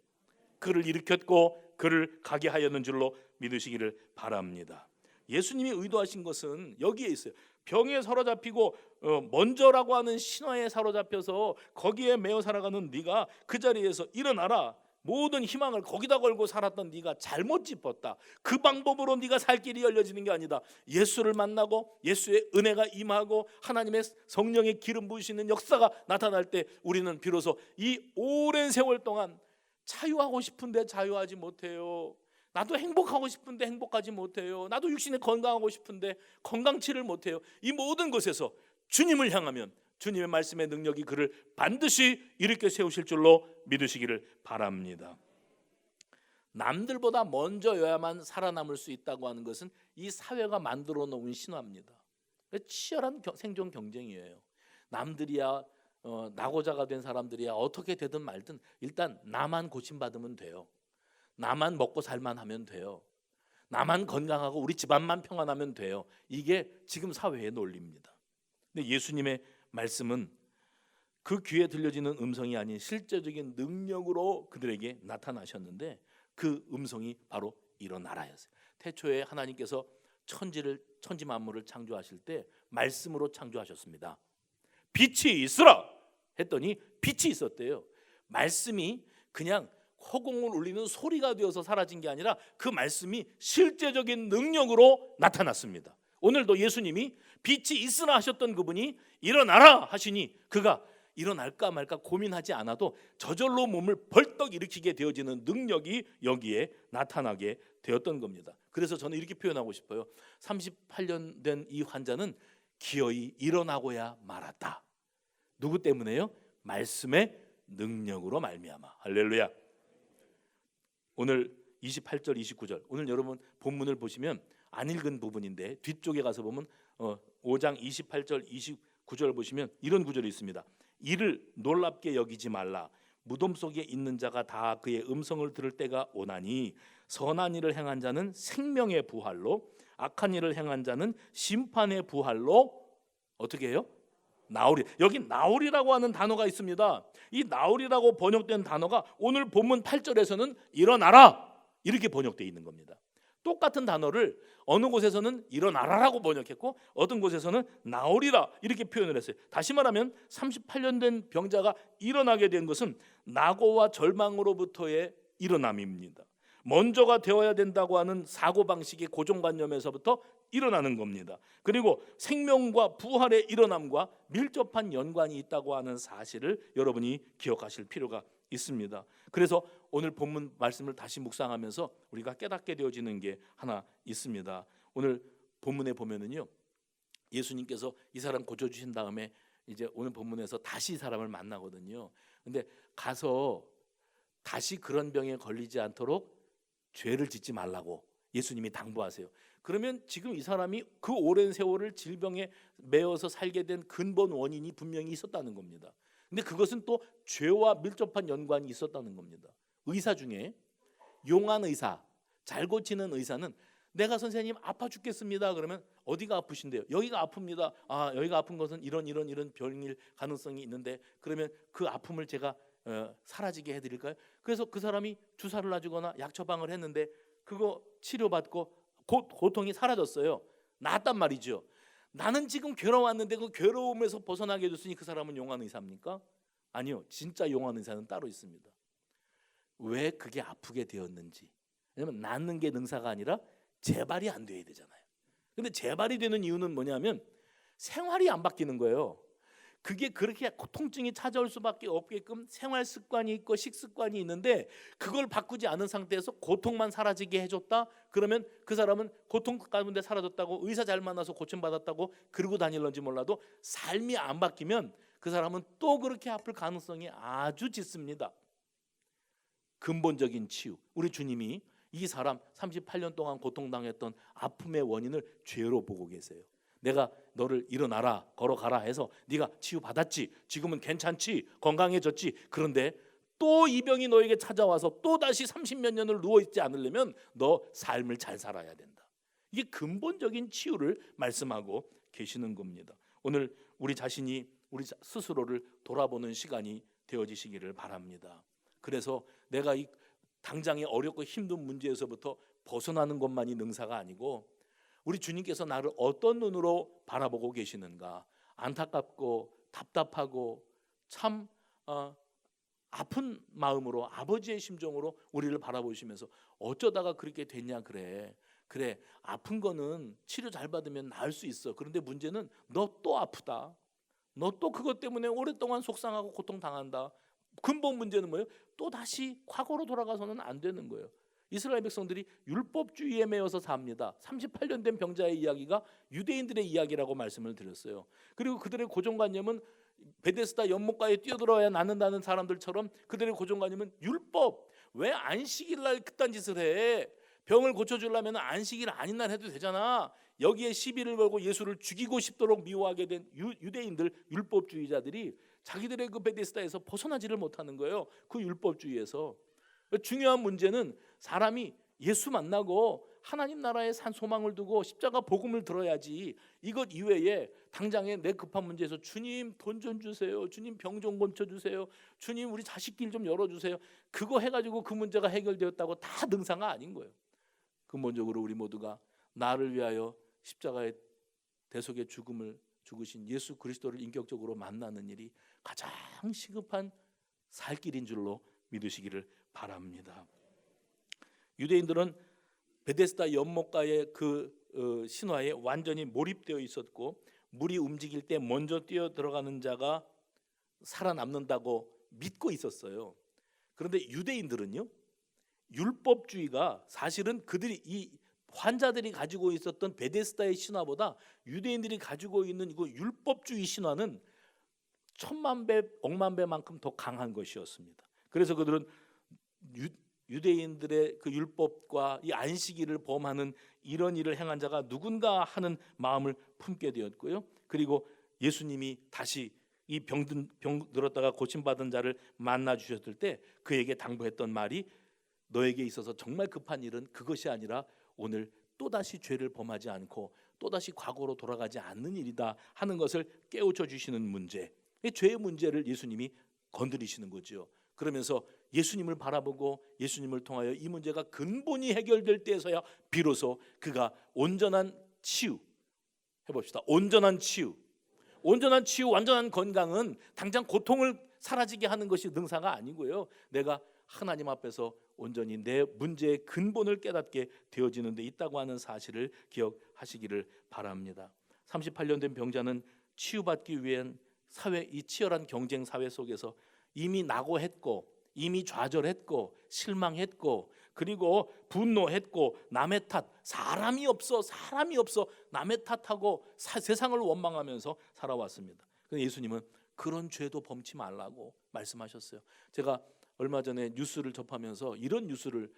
그를 일으켰고 그를 가게 하였는 줄로 믿으시기를 바랍니다. 예수님이 의도하신 것은 여기에 있어요. 병에 사로잡히고 먼저라고 하는 신화에 사로잡혀서 거기에 매어 살아가는 네가 그 자리에서 일어나라. 모든 희망을 거기다 걸고 살았던 네가 잘못 짚었다. 그 방법으로 네가 살 길이 열려지는 게 아니다. 예수를 만나고 예수의 은혜가 임하고 하나님의 성령의 기름 부으시는 역사가 나타날 때 우리는 비로소 이 오랜 세월 동안 자유하고 싶은데 자유하지 못해요. 나도 행복하고 싶은데 행복하지 못해요. 나도 육신에 건강하고 싶은데 건강치를 못해요. 이 모든 것에서 주님을 향하면 주님의 말씀의 능력이 그를 반드시 일으켜 세우실 줄로 믿으시기를 바랍니다. 남들보다 먼저여야만 살아남을 수 있다고 하는 것은 이 사회가 만들어 놓은 신화입니다. 치열한 생존 경쟁이에요. 남들이야 낙오자가 된 사람들이야 어떻게 되든 말든 일단 나만 고침받으면 돼요. 나만 먹고 살만 하면 돼요. 나만 건강하고 우리 집안만 평안하면 돼요. 이게 지금 사회의 논리입니다. 근데 예수님의 말씀은 그 귀에 들려지는 음성이 아닌 실제적인 능력으로 그들에게 나타나셨는데 그 음성이 바로 일어나라였어요. 태초에 하나님께서 천지 만물을 창조하실 때 말씀으로 창조하셨습니다. 빛이 있으라 했더니 빛이 있었대요. 말씀이 그냥 허공을 울리는 소리가 되어서 사라진 게 아니라 그 말씀이 실제적인 능력으로 나타났습니다. 오늘도 예수님이 빛이 있으나 하셨던 그분이 일어나라 하시니 그가 일어날까 말까 고민하지 않아도 저절로 몸을 벌떡 일으키게 되어지는 능력이 여기에 나타나게 되었던 겁니다. 그래서 저는 이렇게 표현하고 싶어요. 38년 된 이 환자는 기어이 일어나고야 말았다. 누구 때문에요? 말씀의 능력으로 말미암아. 할렐루야. 오늘 28절 29절 오늘 여러분 본문을 보시면 안 읽은 부분인데 뒤쪽에 가서 보면 5장 28절 29절 보시면 이런 구절이 있습니다. 이를 놀랍게 여기지 말라. 무덤 속에 있는 자가 다 그의 음성을 들을 때가 오나니 선한 일을 행한 자는 생명의 부활로 악한 일을 행한 자는 심판의 부활로 어떻게 해요? 나오리. 여기 나오리라고 하는 단어가 있습니다. 이 나오리라고 번역된 단어가 오늘 본문 8절에서는 일어나라 이렇게 번역되어 있는 겁니다. 똑같은 단어를 어느 곳에서는 일어나라라고 번역했고 어떤 곳에서는 나오리라 이렇게 표현을 했어요. 다시 말하면 38년 된 병자가 일어나게 된 것은 낙오와 절망으로부터의 일어남입니다. 먼저가 되어야 된다고 하는 사고방식의 고정관념에서부터 일어나는 겁니다. 그리고 생명과 부활의 일어남과 밀접한 연관이 있다고 하는 사실을 여러분이 기억하실 필요가 있습니다. 그래서 오늘 본문 말씀을 다시 묵상하면서 우리가 깨닫게 되어지는 게 하나 있습니다. 오늘 본문에 보면은요, 예수님께서 이 사람 고쳐주신 다음에 이제 오늘 본문에서 다시 이 사람을 만나거든요. 근데 가서 다시 그런 병에 걸리지 않도록 죄를 짓지 말라고 예수님이 당부하세요. 그러면 지금 이 사람이 그 오랜 세월을 질병에 매여서 살게 된 근본 원인이 분명히 있었다는 겁니다. 근데 그것은 또 죄와 밀접한 연관이 있었다는 겁니다. 의사 중에 용한 의사, 잘 고치는 의사는 내가 선생님 아파 죽겠습니다. 그러면 어디가 아프신데요? 여기가 아픕니다. 아, 여기가 아픈 것은 이런 병일 가능성이 있는데 그러면 그 아픔을 제가 사라지게 해드릴까요? 그래서 그 사람이 주사를 놔주거나 약 처방을 했는데 그거 치료받고 고통이 사라졌어요. 나았단 말이죠. 나는 지금 괴로웠는데 그 괴로움에서 벗어나게 해줬으니 그 사람은 용한 의사입니까? 아니요. 진짜 용한 의사는 따로 있습니다. 왜 그게 아프게 되었는지. 왜냐하면 낫는 게 능사가 아니라 재발이 안 돼야 되잖아요. 근데 재발이 되는 이유는 뭐냐면 생활이 안 바뀌는 거예요. 그게 그렇게 통증이 찾아올 수밖에 없게끔 생활 습관이 있고 식습관이 있는데 그걸 바꾸지 않은 상태에서 고통만 사라지게 해줬다? 그러면 그 사람은 고통 가운데 사라졌다고 의사 잘 만나서 고침받았다고 그러고 다닐런지 몰라도 삶이 안 바뀌면 그 사람은 또 그렇게 아플 가능성이 아주 짙습니다. 근본적인 치유. 우리 주님이 이 사람 38년 동안 고통당했던 아픔의 원인을 죄로 보고 계세요. 내가 너를 일어나라 걸어가라 해서 네가 치유받았지, 지금은 괜찮지, 건강해졌지. 그런데 또 이 병이 너에게 찾아와서 또 다시 30몇 년을 누워있지 않으려면 너 삶을 잘 살아야 된다. 이게 근본적인 치유를 말씀하고 계시는 겁니다. 오늘 우리 자신이 우리 스스로를 돌아보는 시간이 되어지시기를 바랍니다. 그래서 내가 이 당장의 어렵고 힘든 문제에서부터 벗어나는 것만이 능사가 아니고 우리 주님께서 나를 어떤 눈으로 바라보고 계시는가, 안타깝고 답답하고 참 아픈 마음으로 아버지의 심정으로 우리를 바라보시면서 어쩌다가 그렇게 됐냐. 그래 아픈 거는 치료 잘 받으면 나을 수 있어. 그런데 문제는 너 또 아프다. 너 또 그것 때문에 오랫동안 속상하고 고통당한다. 근본 문제는 뭐예요? 또 다시 과거로 돌아가서는 안 되는 거예요. 이스라엘 백성들이 율법주의에 매여서 삽니다. 38년 된 병자의 이야기가 유대인들의 이야기라고 말씀을 드렸어요. 그리고 그들의 고정관념은 베데스다 연못가에 뛰어들어야 낫는다는 사람들처럼 그들의 고정관념은 율법. 왜 안식일 날 그딴 짓을 해? 병을 고쳐주려면 안식일 아닌 날 해도 되잖아. 여기에 시비를 걸고 예수를 죽이고 싶도록 미워하게 된 유대인들, 율법주의자들이 자기들의 그 베데스다에서 벗어나지를 못하는 거예요. 그 율법주의에서. 중요한 문제는 사람이 예수 만나고 하나님 나라에 산 소망을 두고 십자가 복음을 들어야지. 이것 이외에 당장에 내 급한 문제에서 주님 돈 좀 주세요, 주님 병 좀 고쳐주세요, 주님 우리 자식길 좀 열어주세요, 그거 해가지고 그 문제가 해결되었다고 다 능사가 아닌 거예요. 근본적으로 우리 모두가 나를 위하여 십자가의 대속의 죽음을 죽으신 예수 그리스도를 인격적으로 만나는 일이 가장 시급한 살 길인 줄로 믿으시기를 바랍니다. 유대인들은 베데스다 연못가의 그 신화에 완전히 몰입되어 있었고 물이 움직일 때 먼저 뛰어 들어가는 자가 살아남는다고 믿고 있었어요. 그런데 유대인들은요, 율법주의가 사실은 그들이 이 환자들이 가지고 있었던 베데스다의 신화보다 유대인들이 가지고 있는 이 율법주의 신화는 천만 배, 억만 배만큼 더 강한 것이었습니다. 그래서 그들은 유대인들의 그 율법과 이 안식일을 범하는 이런 일을 행한 자가 누군가 하는 마음을 품게 되었고요. 그리고 예수님이 다시 이 병 들었다가 고침받은 자를 만나 주셨을 때 그에게 당부했던 말이 너에게 있어서 정말 급한 일은 그것이 아니라 오늘 또다시 죄를 범하지 않고 또다시 과거로 돌아가지 않는 일이다 하는 것을 깨우쳐 주시는 문제, 이 죄의 문제를 예수님이 건드리시는 거죠. 그러면서 예수님을 바라보고 예수님을 통하여 이 문제가 근본이 해결될 때에서야 비로소 그가 온전한 치유, 해봅시다. 온전한 치유, 완전한 건강은 당장 고통을 사라지게 하는 것이 능사가 아니고요, 내가 하나님 앞에서 온전히 내 문제의 근본을 깨닫게 되어지는 데 있다고 하는 사실을 기억하시기를 바랍니다. 38년 된 병자는 치유받기 위한 이 치열한 경쟁 사회 속에서 이미 낙오했고, 이미 좌절했고, 실망했고, 그리고 분노했고, 남의 탓, 사람이 없어 남의 탓하고 세상을 원망하면서 살아왔습니다. 그런데 예수님은 그런 죄도 범치 말라고 말씀하셨어요. 제가 얼마 전에 뉴스를 접하면서 이런 뉴스를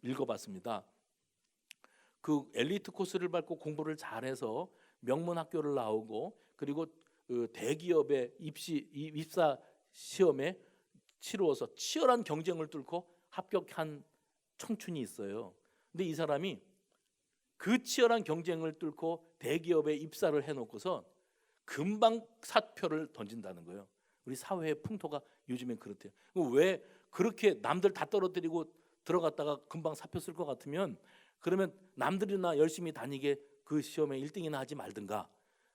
읽어봤습니다. 그 엘리트 코스를 밟고 공부를 잘해서 명문 학교를 나오고, 그리고 대기업의 입사 시험에 치루어서 치열한 경쟁을 뚫고 합격한 청춘이 있어요. 근데 이 사람이 그 치열한 경쟁을 뚫고 대기업에 입사를 해놓고서 금방 사표를 던진다는 거예요. 우리 사회의 풍토가 요즘엔 그렇대요. 왜 그렇게 남들 다 떨어뜨리고 들어갔다가 금방 사표 쓸 것 같으면, 그러면 남들이나 열심히 다니게 그 시험에 1등이나 하지 말든가,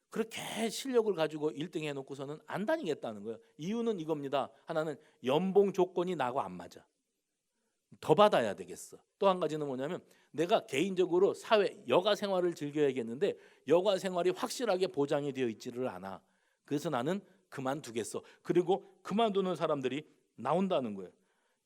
그렇게 실력을 가지고 1등 해놓고서는 안 다니겠다는 거예요. 이유는 이겁니다. 하나는 연봉 조건이 나하고 안 맞아, 더 받아야 되겠어. 또 한 가지는 뭐냐면, 내가 개인적으로 사회 여가 생활을 즐겨야겠는데 여가 생활이 확실하게 보장이 되어 있지를 않아. 그래서 나는 그만두겠어. 그리고 그만두는 사람들이 나온다는 거예요.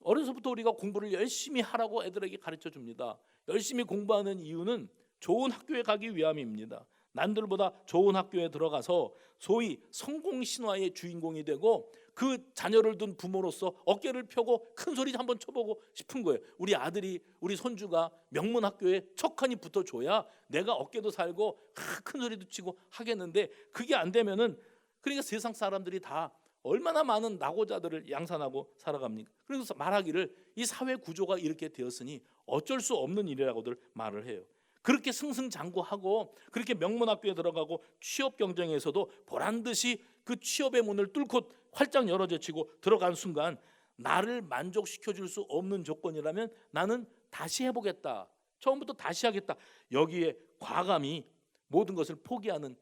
어려서부터 우리가 공부를 열심히 하라고 애들에게 가르쳐 줍니다. 열심히 공부하는 이유는 좋은 학교에 가기 위함입니다. 남들보다 좋은 학교에 들어가서 소위 성공 신화의 주인공이 되고, 그 자녀를 둔 부모로서 어깨를 펴고 큰 소리 한번 쳐보고 싶은 거예요. 우리 아들이, 우리 손주가 명문 학교에 척하니 붙어줘야 내가 어깨도 살고 큰 소리도 치고 하겠는데, 그게 안 되면은, 그러니까 세상 사람들이 다 얼마나 많은 낙오자들을 양산하고 살아갑니까? 그래서 말하기를 이 사회 구조가 이렇게 되었으니 어쩔 수 없는 일이라고들 말을 해요. 그렇게 승승장구하고 그렇게 명문학교에 들어가고 취업 경쟁에서도 보란듯이 그 취업의 문을 뚫고 활짝 열어제치고 들어간 순간, 나를 만족시켜줄 수 없는 조건이라면 나는 다시 해보겠다, 처음부터 다시 하겠다, 여기에 과감히 모든 것을 포기하는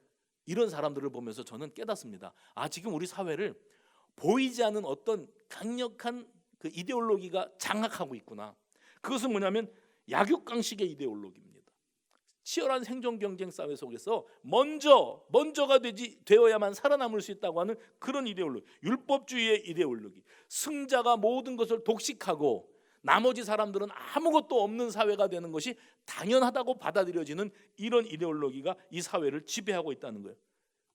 이런 사람들을 보면서 저는 깨닫습니다. 지금 우리 사회를 보이지 않는 어떤 강력한 그 이데올로기가 장악하고 있구나. 그것은 뭐냐면 약육강식의 이데올로기입니다. 치열한 생존 경쟁 사회 속에서 먼저가 되어야만 살아남을 수 있다고 하는 그런 이데올로기, 율법주의의 이데올로기, 승자가 모든 것을 독식하고 나머지 사람들은 아무것도 없는 사회가 되는 것이 당연하다고 받아들여지는 이런 이데올로기가 이 사회를 지배하고 있다는 거예요.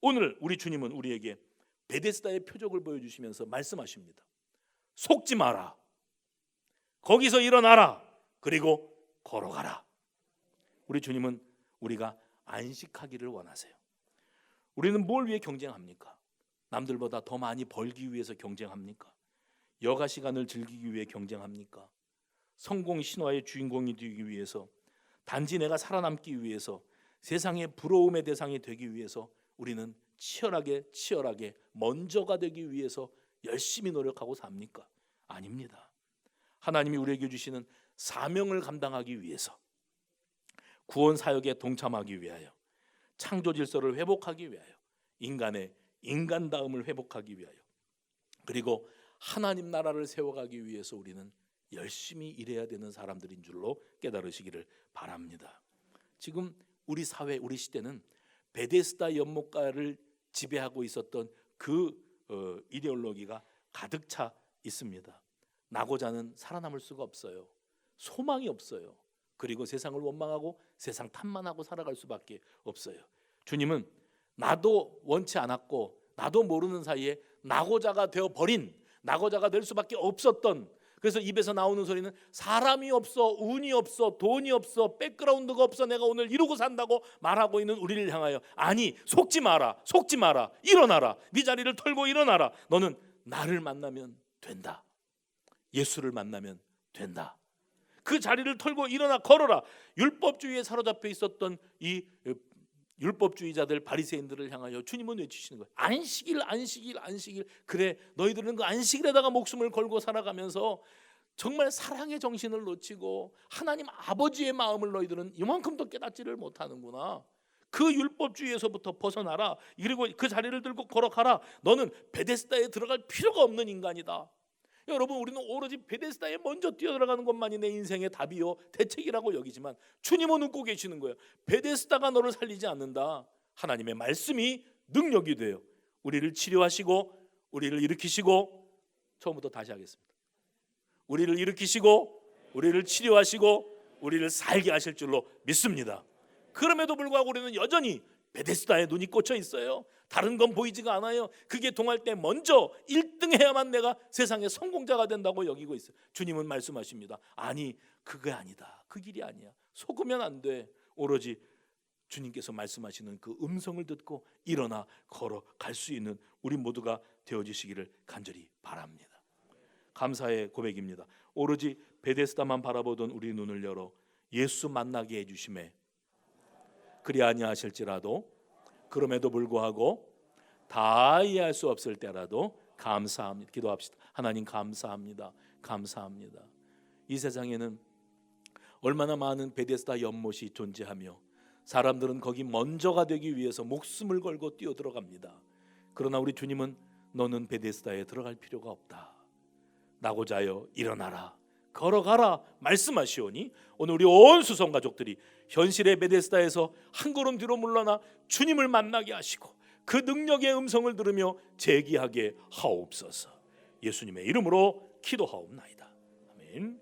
오늘 우리 주님은 우리에게 베데스다의 표적을 보여주시면서 말씀하십니다. 속지 마라, 거기서 일어나라, 그리고 걸어가라. 우리 주님은 우리가 안식하기를 원하세요. 우리는 뭘 위해 경쟁합니까? 남들보다 더 많이 벌기 위해서 경쟁합니까? 여가 시간을 즐기기 위해 경쟁합니까? 성공 신화의 주인공이 되기 위해서, 단지 내가 살아남기 위해서, 세상의 부러움의 대상이 되기 위해서 우리는 치열하게 먼저가 되기 위해서 열심히 노력하고 삽니까? 아닙니다. 하나님이 우리에게 주시는 사명을 감당하기 위해서, 구원 사역에 동참하기 위하여, 창조 질서를 회복하기 위하여, 인간의 인간다움을 회복하기 위하여, 그리고 하나님 나라를 세워가기 위해서 우리는 열심히 일해야 되는 사람들인 줄로 깨달으시기를 바랍니다. 지금 우리 사회, 우리 시대는 베데스다 연못가를 지배하고 있었던 그 이데올로기가 가득 차 있습니다. 낙오자는 살아남을 수가 없어요. 소망이 없어요. 그리고 세상을 원망하고 세상 탓만 하고 살아갈 수밖에 없어요. 주님은 나도 원치 않았고 나도 모르는 사이에 낙오자가 되어버린, 낙오자가 될 수밖에 없었던, 그래서 입에서 나오는 소리는 사람이 없어, 운이 없어, 돈이 없어, 백그라운드가 없어 내가 오늘 이러고 산다고 말하고 있는 우리를 향하여, 아니 속지 마라, 일어나라, 네 자리를 털고 일어나라. 너는 나를 만나면 된다. 예수를 만나면 된다. 그 자리를 털고 일어나 걸어라. 율법주의에 사로잡혀 있었던 이 율법주의자들 바리새인들을 향하여 주님은 외치시는 거예요. 안식일 안식일 안식일. 그래, 너희들은 그 안식일에다가 목숨을 걸고 살아가면서 정말 사랑의 정신을 놓치고 하나님 아버지의 마음을 너희들은 이만큼도 깨닫지를 못하는구나. 그 율법주의에서부터 벗어나라. 그리고 그 자리를 들고 걸어가라. 너는 베데스다에 들어갈 필요가 없는 인간이다. 여러분, 우리는 오로지 베데스다에 먼저 뛰어들어가는 것만이 내 인생의 답이요 대책이라고 여기지만 주님은 웃고 계시는 거예요. 베데스다가 너를 살리지 않는다. 하나님의 말씀이 능력이 돼요. 우리를 치료하시고 우리를 일으키시고, 처음부터 다시 하겠습니다. 우리를 일으키시고 우리를 치료하시고 우리를 살게 하실 줄로 믿습니다. 그럼에도 불구하고 우리는 여전히 베데스다에 눈이 꽂혀 있어요. 다른 건 보이지가 않아요. 그게 통할 때 먼저 1등 해야만 내가 세상의 성공자가 된다고 여기고 있어요. 주님은 말씀하십니다. 아니, 그게 아니다. 그 길이 아니야. 속으면 안 돼. 오로지 주님께서 말씀하시는 그 음성을 듣고 일어나 걸어갈 수 있는 우리 모두가 되어지시기를 간절히 바랍니다. 감사의 고백입니다. 오로지 베데스다만 바라보던 우리 눈을 열어 예수 만나게 해주심에 그리 아니하실지라도, 그럼에도 불구하고 다 이해할 수 없을 때라도 감사합니다. 기도합시다. 하나님 감사합니다. 감사합니다. 이 세상에는 얼마나 많은 베데스다 연못이 존재하며 사람들은 거기 먼저가 되기 위해서 목숨을 걸고 뛰어들어갑니다. 그러나 우리 주님은 너는 베데스다에 들어갈 필요가 없다. 나고자여 일어나라, 걸어가라 말씀하시오니 오늘 우리 온 수성 가족들이 현실의 베데스다에서 한 걸음 뒤로 물러나 주님을 만나게 하시고 그 능력의 음성을 들으며 제기하게 하옵소서. 예수님의 이름으로 기도하옵나이다. 아멘.